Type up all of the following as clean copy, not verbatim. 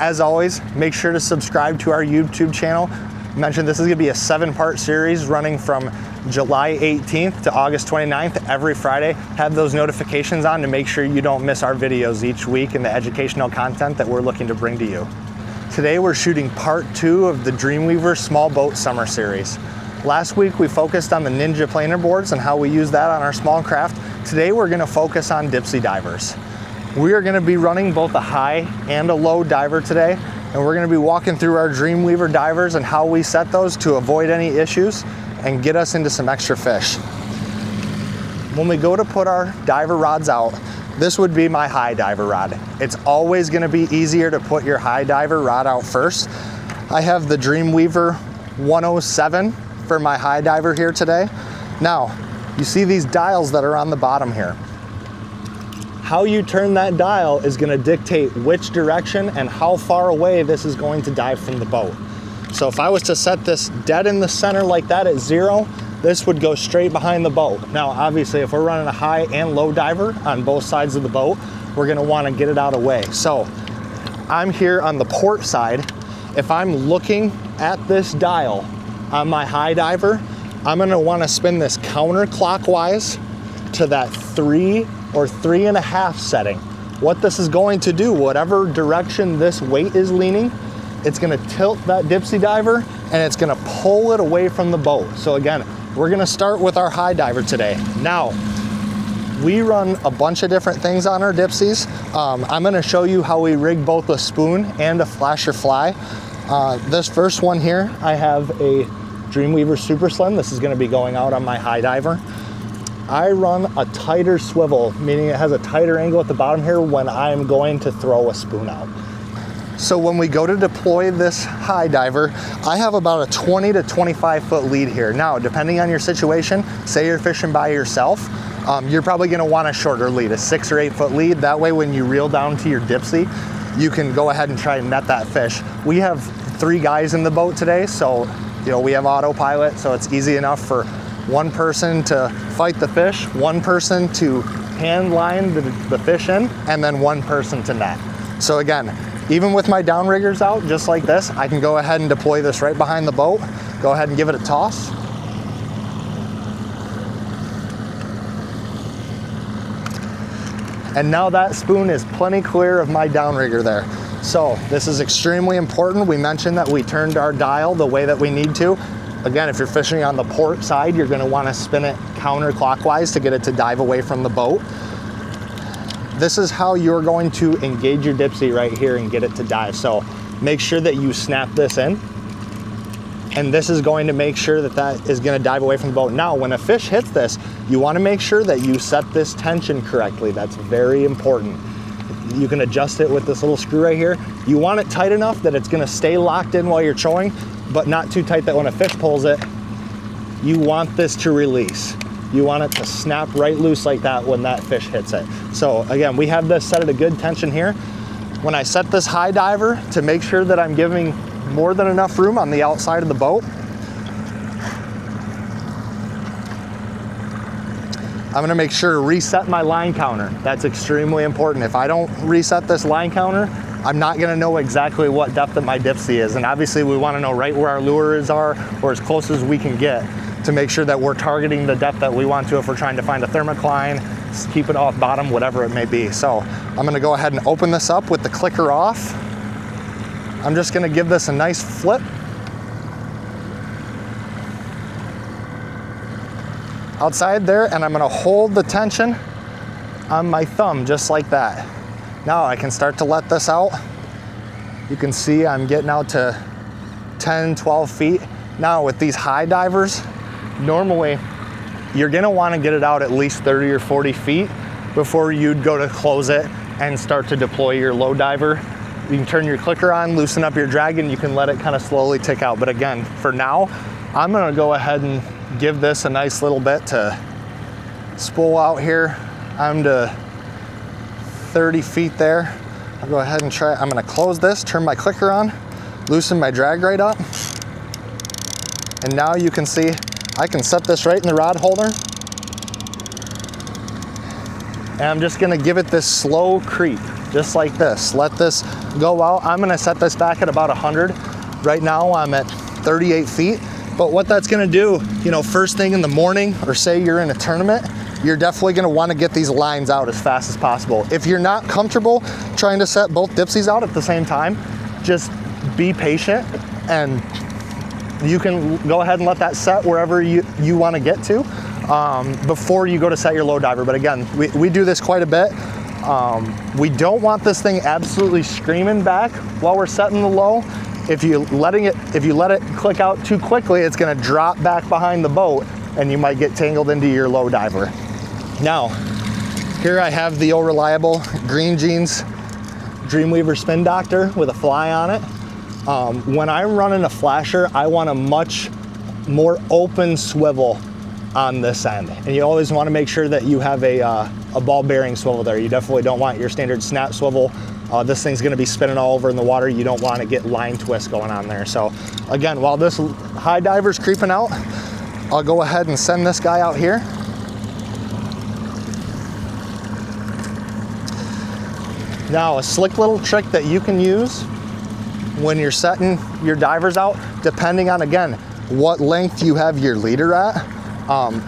As always, make sure to subscribe to our YouTube channel. I mentioned this is gonna be a 7-part series running from July 18th to August 29th every Friday. Have those notifications on to make sure you don't miss our videos each week and the educational content that we're looking to bring to you. Today we're shooting part 2 of the Dreamweaver Small Boat Summer Series. Last week we focused on the Ninja planer boards and how we use that on our small craft. Today we're gonna focus on Dipsy divers. We are gonna be running both a high and a low diver today, and we're gonna be walking through our Dreamweaver divers and how we set those to avoid any issues and get us into some extra fish. When we go to put our diver rods out, this would be my high diver rod. It's always gonna be easier to put your high diver rod out first. I have the Dreamweaver 107 for my high diver here today. Now, you see these dials that are on the bottom here. How you turn that dial is gonna dictate which direction and how far away this is going to dive from the boat. So if I was to set this dead in the center like that at 0, this would go straight behind the boat. Now, obviously, if we're running a high and low diver on both sides of the boat, we're gonna wanna get it out of the way. So I'm here on the port side. If I'm looking at this dial on my high diver, I'm gonna wanna spin this counterclockwise to that 3 or 3.5 setting. What this is going to do, whatever direction this weight is leaning, it's gonna tilt that Dipsy diver and it's gonna pull it away from the boat. So again, we're gonna start with our high diver today. Now, we run a bunch of different things on our Dipsies. I'm gonna show you how we rig both a spoon and a flasher fly. This first one here, I have a Dreamweaver Super Slim. This is gonna be going out on my high diver. I run a tighter swivel, meaning it has a tighter angle at the bottom here when I'm going to throw a spoon out. So when we go to deploy this high diver, I have about a 20 to 25 foot lead here. Now, depending on your situation, say you're fishing by yourself, you're probably gonna want a shorter lead, a 6 or 8 foot lead. That way when you reel down to your Dipsy, you can go ahead and try and net that fish. We have 3 guys in the boat today, so we have autopilot, so it's easy enough for one person to fight the fish, one person to hand line the fish in, and then one person to net. So again, even with my downriggers out, just like this, I can go ahead and deploy this right behind the boat, go ahead and give it a toss. And now that spoon is plenty clear of my downrigger there. So this is extremely important. We mentioned that we turned our dial the way that we need to. Again, if you're fishing on the port side, you're gonna wanna spin it counterclockwise to get it to dive away from the boat. This is how you're going to engage your Dipsy right here and get it to dive. So make sure that you snap this in. And this is going to make sure that that is gonna dive away from the boat. Now, when a fish hits this, you wanna make sure that you set this tension correctly. That's very important. You can adjust it with this little screw right here. You want it tight enough that it's gonna stay locked in while you're trolling, but not too tight that when a fish pulls it, you want this to release. You want it to snap right loose like that when that fish hits it. So again, we have this set at a good tension here. When I set this high diver to make sure that I'm giving more than enough room on the outside of the boat, I'm gonna make sure to reset my line counter. That's extremely important. If I don't reset this line counter, I'm not gonna know exactly what depth that my Dipsy is. And obviously we wanna know right where our lures are or as close as we can get to make sure that we're targeting the depth that we want to if we're trying to find a thermocline, keep it off bottom, whatever it may be. So I'm gonna go ahead and open this up with the clicker off. I'm just gonna give this a nice flip. Outside there, and I'm gonna hold the tension on my thumb just like that. Now I can start to let this out. You can see I'm getting out to 10, 12 feet. Now with these high divers, normally you're gonna wanna get it out at least 30 or 40 feet before you'd go to close it and start to deploy your low diver. You can turn your clicker on, loosen up your drag, and you can let it kind of slowly tick out. But again, for now, I'm gonna go ahead and give this a nice little bit to spool out here. I'm to 30 feet there. I'll go ahead and try, I'm gonna close this, turn my clicker on, loosen my drag right up. And now you can see, I can set this right in the rod holder. And I'm just gonna give it this slow creep. just like this. Let this go out. I'm gonna set this back at about 100. Right now I'm at 38 feet. But what that's gonna do, you know, first thing in the morning, or say you're in a tournament, you're definitely gonna wanna get these lines out as fast as possible. If you're not comfortable trying to set both Dipsys out at the same time, just be patient, and you can go ahead and let that set wherever you wanna get to before you go to set your low diver. But again, we do this quite a bit. We don't want this thing absolutely screaming back while we're setting the low. If you let it click out too quickly, it's gonna drop back behind the boat and you might get tangled into your low diver. Now, here I have the old reliable Green Jeans Dreamweaver Spin Doctor with a fly on it. When I'm running a flasher, I want a much more open swivel on this end. And you always wanna make sure that you have a ball bearing swivel there. You definitely don't want your standard snap swivel. This thing's gonna be spinning all over in the water. You don't wanna get line twist going on there. So again, while this high diver's creeping out, I'll go ahead and send this guy out here. Now, a slick little trick that you can use when you're setting your divers out, depending on, again, what length you have your leader at.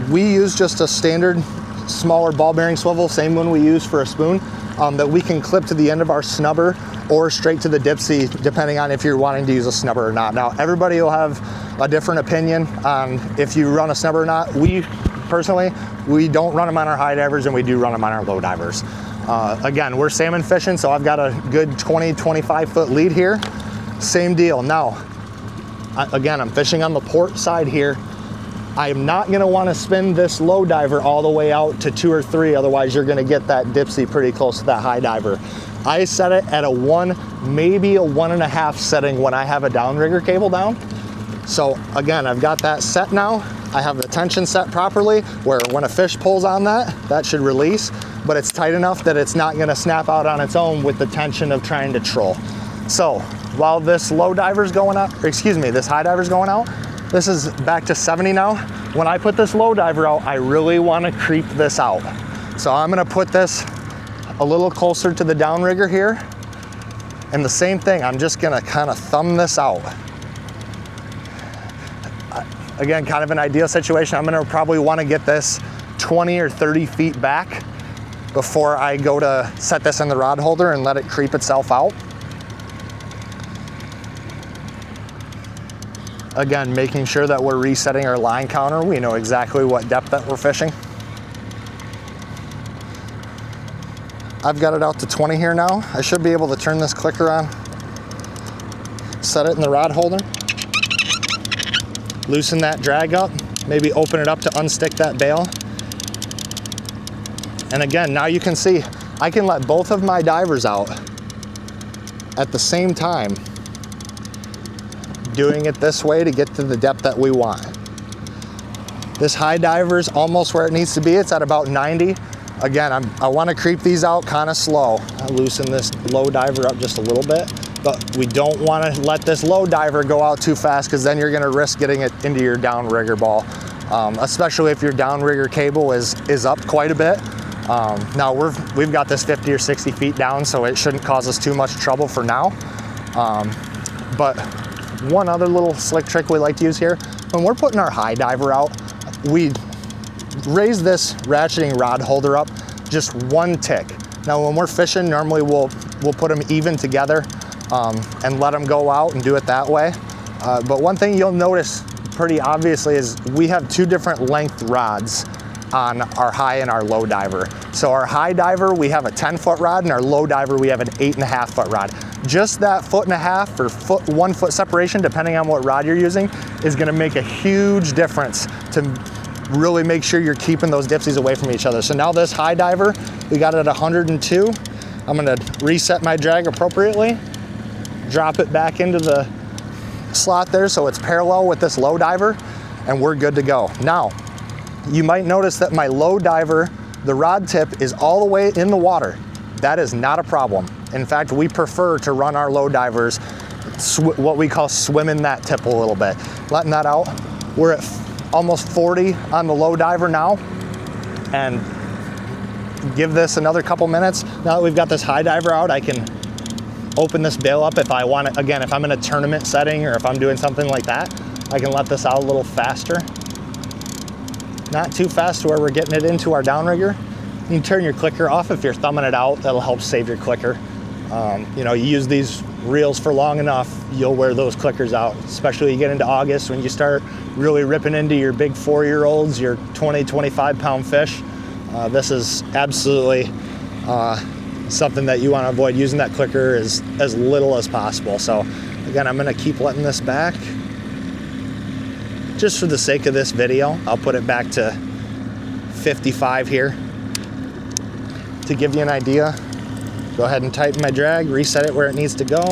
We use just a standard smaller ball bearing swivel, same one we use for a spoon, that we can clip to the end of our snubber or straight to the Dipsy, depending on if you're wanting to use a snubber or not. Now, everybody will have a different opinion on if you run a snubber or not. We personally, we don't run them on our high divers, and we do run them on our low divers. Again, we're salmon fishing, so I've got a good 20, 25 foot lead here. Same deal. Now, again, I'm fishing on the port side here. I am not gonna wanna spin this low diver all the way out to 2 or 3, otherwise you're gonna get that Dipsy pretty close to that high diver. I set it at a 1, maybe a 1.5 setting when I have a downrigger cable down. So again, I've got that set now. I have the tension set properly, where when a fish pulls on that, that should release, but it's tight enough that it's not gonna snap out on its own with the tension of trying to troll. So while this low diver's going out, or excuse me, this high diver's going out, this is back to 70 now. When I put this low diver out, I really wanna creep this out. So I'm gonna put this a little closer to the downrigger here. And the same thing, I'm just gonna kind of thumb this out. Again, kind of an ideal situation. I'm gonna probably wanna get this 20 or 30 feet back before I go to set this in the rod holder and let it creep itself out. Again, making sure that we're resetting our line counter. We know exactly what depth that we're fishing. I've got it out to 20 here now. I should be able to turn this clicker on, set it in the rod holder, loosen that drag up, maybe open it up to unstick that bail. And again, now you can see, I can let both of my divers out at the same time, doing it this way to get to the depth that we want. This high diver is almost where it needs to be. It's at about 90. Again, I want to creep these out kind of slow. I loosen this low diver up just a little bit, but we don't want to let this low diver go out too fast, because then you're going to risk getting it into your downrigger ball, especially if your downrigger cable is up quite a bit. Now we've got this 50 or 60 feet down, so it shouldn't cause us too much trouble for now. But one other little slick trick we like to use here, when we're putting our high diver out, we raise this ratcheting rod holder up just 1 tick. Now when we're fishing, normally we'll put them even together and let them go out and do it that way. But one thing you'll notice pretty obviously is we have 2 different length rods on our high and our low diver. So our high diver, we have a 10-foot rod, and our low diver, we have an 8.5-foot rod. Just that 1.5 or 1 foot separation, depending on what rod you're using, is gonna make a huge difference to really make sure you're keeping those Dipsies away from each other. So now this high diver, we got it at 102. I'm gonna reset my drag appropriately, drop it back into the slot there so it's parallel with this low diver, and we're good to go. Now, you might notice that my low diver, the rod tip is all the way in the water. That is not a problem. In fact, we prefer to run our low divers what we call swimming that tip a little bit. Letting that out. We're at almost 40 on the low diver now. And give this another couple minutes. Now that we've got this high diver out, I can open this bail up if I want it. Again, if I'm in a tournament setting or if I'm doing something like that, I can let this out a little faster. Not too fast to where we're getting it into our downrigger. You can turn your clicker off if you're thumbing it out. That'll help save your clicker. You know, you use these reels for long enough, you'll wear those clickers out, especially when you get into August when you start really ripping into your big 4-year-olds, your 20, 25 pound fish. This is absolutely something that you want to avoid. Using that clicker as little as possible. So again, I'm going to keep letting this back. Just for the sake of this video, I'll put it back to 55 here to give you an idea. Go ahead and tighten my drag, reset it where it needs to go.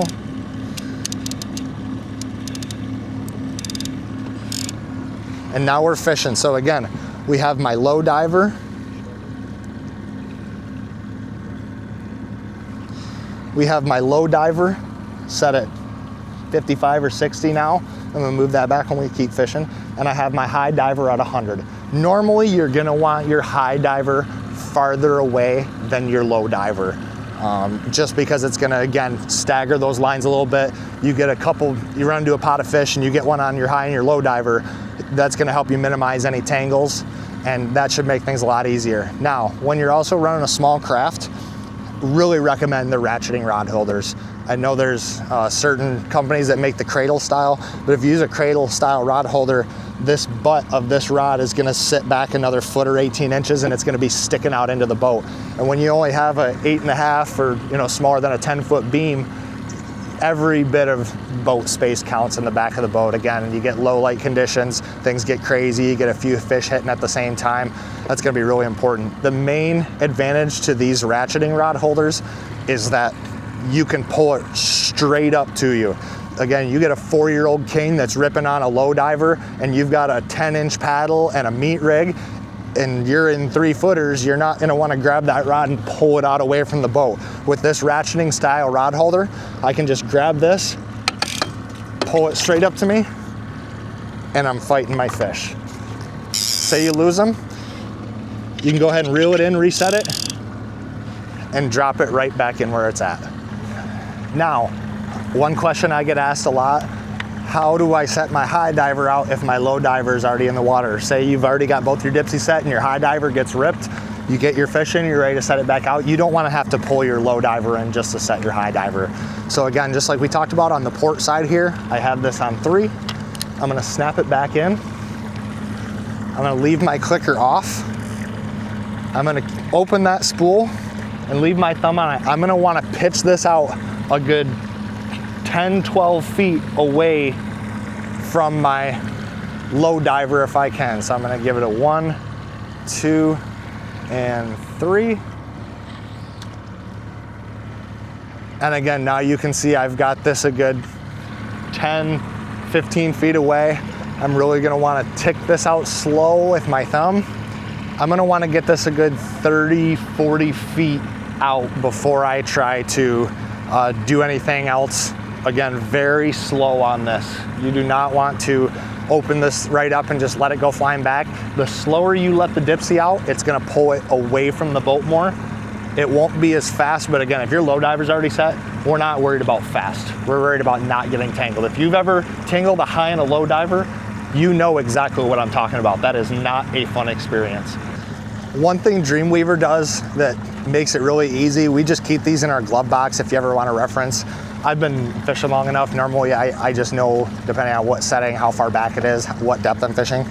And now we're fishing. So again, we have my low diver. We have my low diver set at 55 or 60 now. I'm gonna move that back when we keep fishing. And I have my high diver at 100. Normally, you're gonna want your high diver farther away than your low diver. Just because it's gonna, again, stagger those lines a little bit. You get a couple, you run into a pot of fish and you get one on your high and your low diver, that's gonna help you minimize any tangles, and that should make things a lot easier. Now, when you're also running a small craft, really recommend the ratcheting rod holders. I know there's certain companies that make the cradle style, but if you use a cradle style rod holder, this butt of this rod is gonna sit back another foot or 18 inches and it's gonna be sticking out into the boat. And when you only have a 8.5 or smaller than a 10-foot beam, every bit of boat space counts in the back of the boat. Again, you get low light conditions, things get crazy, you get a few fish hitting at the same time. That's gonna be really important. The main advantage to these ratcheting rod holders is that you can pull it straight up to you. Again, you get a 4-year-old king that's ripping on a low diver and you've got a 10-inch paddle and a meat rig and you're in 3-footers, you're not gonna wanna grab that rod and pull it out away from the boat. With this ratcheting style rod holder, I can just grab this, pull it straight up to me, and I'm fighting my fish. Say you lose them, you can go ahead and reel it in, reset it, and drop it right back in where it's at. Now, one question I get asked a lot, how do I set my high diver out if my low diver is already in the water? Say you've already got both your Dipsy set and your high diver gets ripped, you get your fish in, you're ready to set it back out. You don't want to have to pull your low diver in just to set your high diver. So again, just like we talked about on the port side here, I have this on 3. I'm gonna snap it back in. I'm gonna leave my clicker off. I'm gonna open that spool and leave my thumb on it. I'm gonna wanna pitch this out a good 10, 12 feet away from my low diver if I can. So I'm gonna give it a 1, 2, and 3. And again, now you can see I've got this a good 10, 15 feet away. I'm really gonna wanna tick this out slow with my thumb. I'm gonna wanna get this a good 30, 40 feet out before I try to do anything else. Again, very slow on this. You do not want to open this right up and just let it go flying back. The slower you let the Dipsy out, it's gonna pull it away from the boat more. It won't be as fast, but again, if your low diver's already set, we're not worried about fast. We're worried about not getting tangled. If you've ever tangled a high and a low diver, you know exactly what I'm talking about. That is not a fun experience. One thing Dreamweaver does that makes it really easy, we just keep these in our glove box if you ever want to reference. I've been fishing long enough. Normally I just know, depending on what setting, how far back it is, what depth I'm fishing.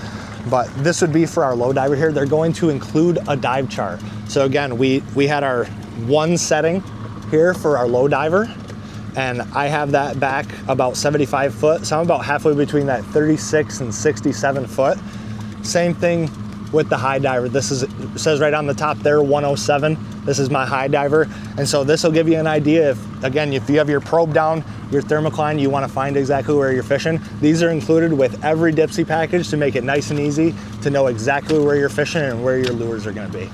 But this would be for our low diver here. They're going to include a dive chart. So again, we had our 1 setting here for our low diver, and I have that back about 75 foot. So I'm about halfway between that 36 and 67 foot. Same thing with the high diver. This is, it says right on the top there, 107. This is my high diver. And so this will give you an idea if, again, if you have your probe down, your thermocline, you want to find exactly where you're fishing. These are included with every Dipsy package to make it nice and easy to know exactly where you're fishing and where your lures are going to be.